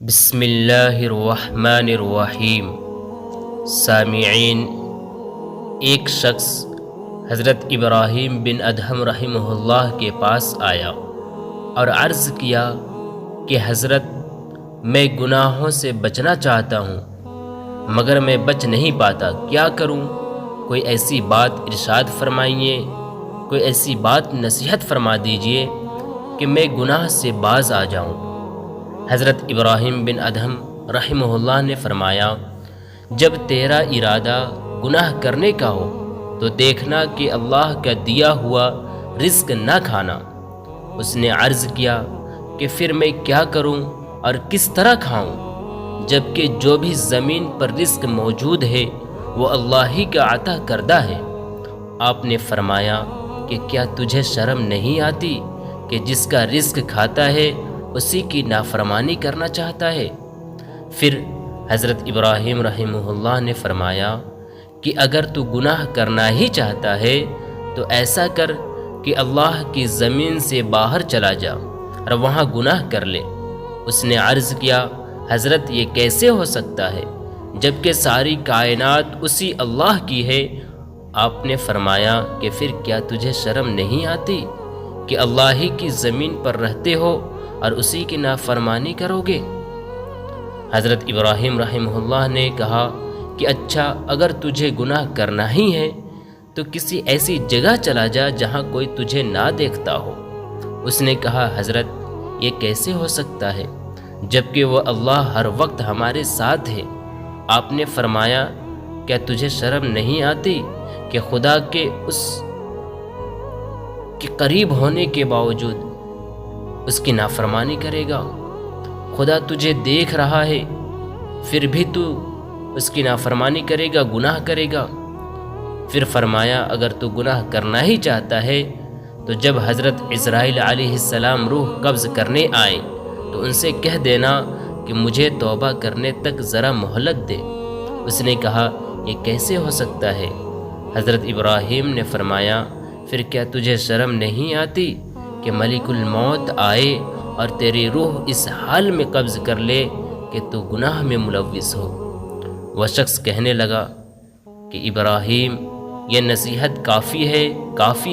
بسم اللہ الرحمن الرحیم۔ سامعین، ایک شخص حضرت ابراہیم بن ادہم رحمہ اللہ کے پاس آیا اور عرض کیا کہ حضرت، میں گناہوں سے بچنا چاہتا ہوں مگر میں بچ نہیں پاتا، کیا کروں؟ کوئی ایسی بات ارشاد فرمائیے، کوئی ایسی بات نصیحت فرما دیجئے کہ میں گناہ سے باز آ جاؤں۔ حضرت ابراہیم بن ادہم رحمہ اللہ نے فرمایا، جب تیرا ارادہ گناہ کرنے کا ہو تو دیکھنا کہ اللہ کا دیا ہوا رزق نہ کھانا۔ اس نے عرض کیا کہ پھر میں کیا کروں اور کس طرح کھاؤں، جبکہ جو بھی زمین پر رزق موجود ہے وہ اللہ ہی کا عطا کردہ ہے۔ آپ نے فرمایا کہ کیا تجھے شرم نہیں آتی کہ جس کا رزق کھاتا ہے اسی کی نافرمانی کرنا چاہتا ہے؟ پھر حضرت ابراہیم رحمہ اللہ نے فرمایا کہ اگر تو گناہ کرنا ہی چاہتا ہے تو ایسا کر کہ اللہ کی زمین سے باہر چلا جا اور وہاں گناہ کر لے۔ اس نے عرض کیا، حضرت یہ کیسے ہو سکتا ہے جبکہ ساری کائنات اسی اللہ کی ہے؟ آپ نے فرمایا کہ پھر کیا تجھے شرم نہیں آتی کہ اللہ ہی کی زمین پر رہتے ہو اور اسی کی نافرمانی کرو گے؟ حضرت ابراہیم رحمہ اللہ نے کہا کہ اچھا، اگر تجھے گناہ کرنا ہی ہے تو کسی ایسی جگہ چلا جا جہاں کوئی تجھے نہ دیکھتا ہو۔ اس نے کہا، حضرت یہ کیسے ہو سکتا ہے جبکہ وہ اللہ ہر وقت ہمارے ساتھ ہے؟ آپ نے فرمایا، کیا تجھے شرم نہیں آتی کہ خدا کے اس کے قریب ہونے کے باوجود اس کی نافرمانی کرے گا؟ خدا تجھے دیکھ رہا ہے پھر بھی تو اس کی نافرمانی کرے گا، گناہ کرے گا۔ پھر فرمایا، اگر تو گناہ کرنا ہی چاہتا ہے تو جب حضرت عزرائیل علیہ السلام روح قبض کرنے آئیں تو ان سے کہہ دینا کہ مجھے توبہ کرنے تک ذرا مہلت دے۔ اس نے کہا، یہ کیسے ہو سکتا ہے؟ حضرت ابراہیم نے فرمایا، پھر کیا تجھے شرم نہیں آتی کہ ملک الموت آئے اور تیری روح اس حال میں قبض کر لے کہ تو گناہ میں ملوث ہو؟ وہ شخص کہنے لگا کہ ابراہیم، یہ نصیحت کافی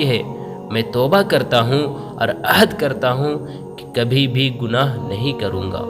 ہے، میں توبہ کرتا ہوں اور عہد کرتا ہوں کہ کبھی بھی گناہ نہیں کروں گا۔